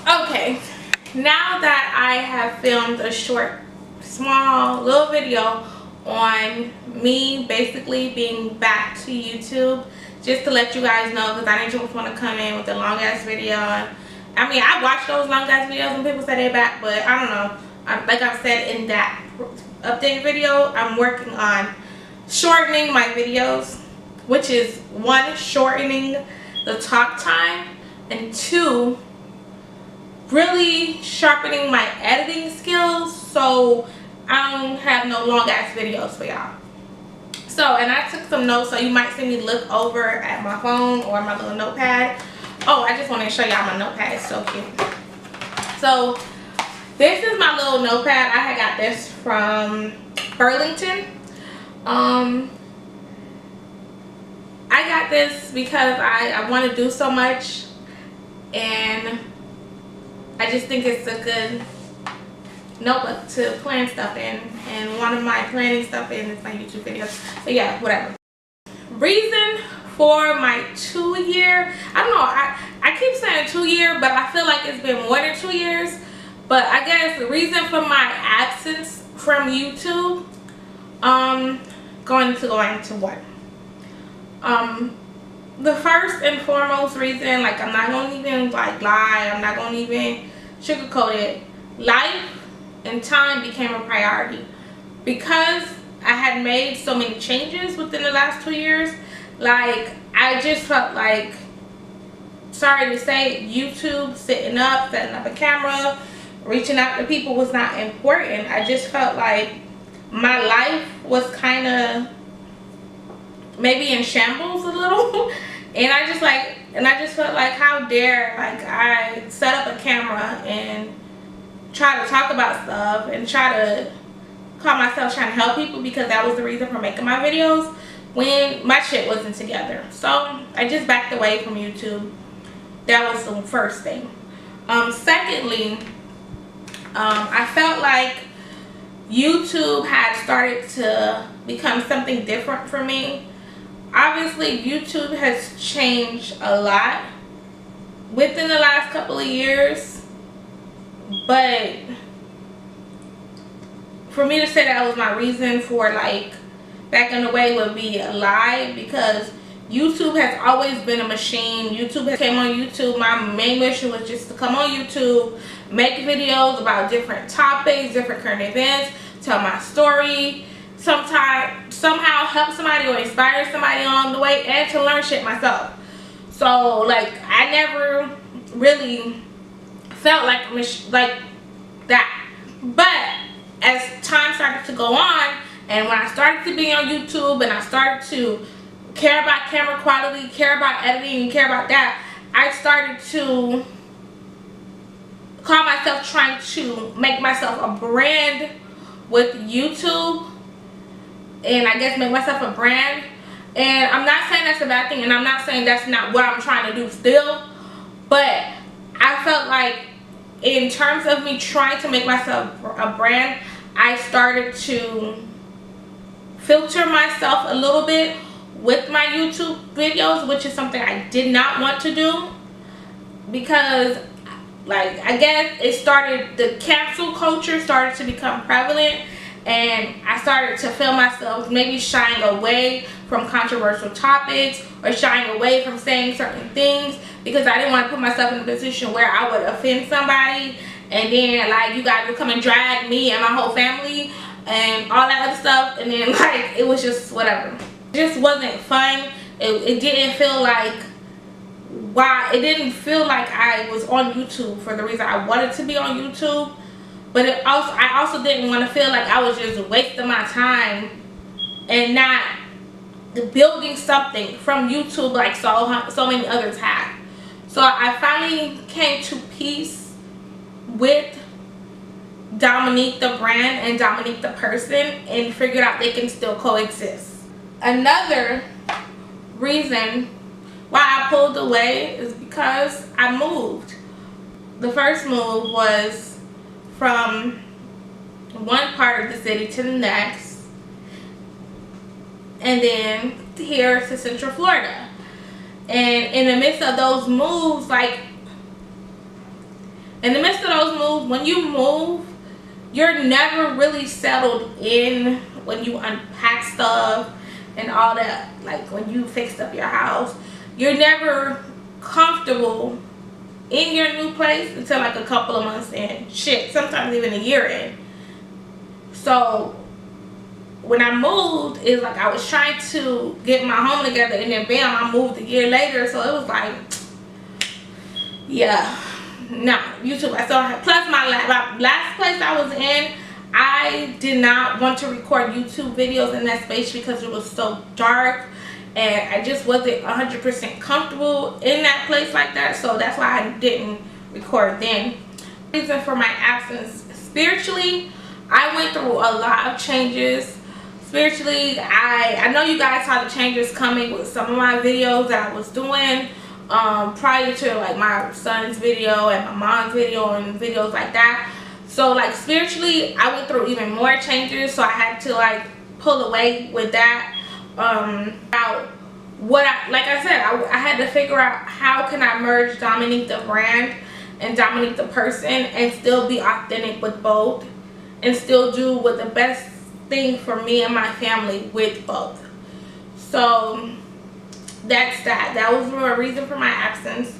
Okay, now that I have filmed a short, small, little video on me basically being back to YouTube, just to let you guys know, because I didn't just want to come in with a long ass video. I mean, I watch those long ass videos and people say they're back, but I don't know. Like I've said in that update video, I'm working on shortening my videos, which is one, shortening the talk time, and two, really sharpening my editing skills so I don't have no long ass videos for y'all. So, and I took some notes, so you might see me look over at my phone or my little notepad. Oh, I just want to show y'all my notepad. It's so cute. So this is my little notepad. I had got this from Burlington. I got this because I want to do so much, and I just think it's a good notebook to plan stuff in, and one of my planning stuff in is my YouTube videos. But yeah, whatever. Reason for my 2-year, I don't know, I keep saying 2-year, but I feel like it's been more than 2 years. But I guess the reason for my absence from YouTube, going into what? The first and foremost reason, like, I'm not gonna even like lie, I'm not gonna even sugarcoat it. Life and time became a priority because I had made so many changes within the last 2 years. Like, I just felt like, sorry to say, YouTube, setting up a camera, reaching out to people was not important. I just felt like my life was kind of maybe in shambles a little. And I just felt like, how dare, like, I set up a camera and try to talk about stuff and try to call myself trying to help people, because that was the reason for making my videos, when my shit wasn't together. So I just backed away from YouTube. That was the first thing. Secondly, I felt like YouTube had started to become something different for me. Obviously, YouTube has changed a lot within the last couple of years, but for me to say that was my reason for, like, backing away would be a lie, because YouTube has always been a machine. YouTube has came on YouTube. My main mission was just to come on YouTube, make videos about different topics, different current events, tell my story, somehow help somebody or inspire somebody along the way, and to learn shit myself. So, like, I never really felt like that. But as time started to go on, and when I started to be on YouTube and I started to care about camera quality, care about editing, care about that, I started to call myself trying to make myself a brand with YouTube, and I guess make myself a brand. And I'm not saying that's a bad thing, and I'm not saying that's not what I'm trying to do still, but I felt like in terms of me trying to make myself a brand, I started to filter myself a little bit with my YouTube videos, which is something I did not want to do, because, like, I guess the cancel culture started to become prevalent, and I started to feel myself maybe shying away from controversial topics or shying away from saying certain things, because I didn't want to put myself in a position where I would offend somebody, and then, like, you guys would come and drag me and my whole family and all that other stuff, and then, like, it was just whatever. It just wasn't fun. It didn't feel like, it didn't feel like I was on YouTube for the reason I wanted to be on YouTube. But I also didn't want to feel like I was just wasting my time and not building something from YouTube like so many others have. So I finally came to peace with Dominique the brand and Dominique the person, and figured out they can still coexist. Another reason why I pulled away is because I moved. The first move was from one part of the city to the next, and then here to Central Florida. And in the midst of those moves, like, in the midst of those moves, when you move, you're never really settled in when you unpack stuff and all that. Like when you fixed up your house, you're never comfortable in your new place until like a couple of months in. Shit, sometimes even a year in. So when I moved, it's like I was trying to get my home together, and then bam, I moved a year later. So it was like, yeah, no, YouTube. I saw. Plus my last place I was in, I did not want to record YouTube videos in that space because it was so dark, and I just wasn't 100% comfortable in that place like that. So that's why I didn't record then. Reason for my absence: spiritually, I went through a lot of changes. Spiritually, I know you guys saw the changes coming with some of my videos that I was doing prior to like my son's video and my mom's video and videos like that. So like spiritually, I went through even more changes, so I had to like pull away with that. About what I said, I had to figure out how can I merge Dominique the brand and Dominique the person and still be authentic with both, and still do what the best thing for me and my family with both. So that's that was the reason for my absence.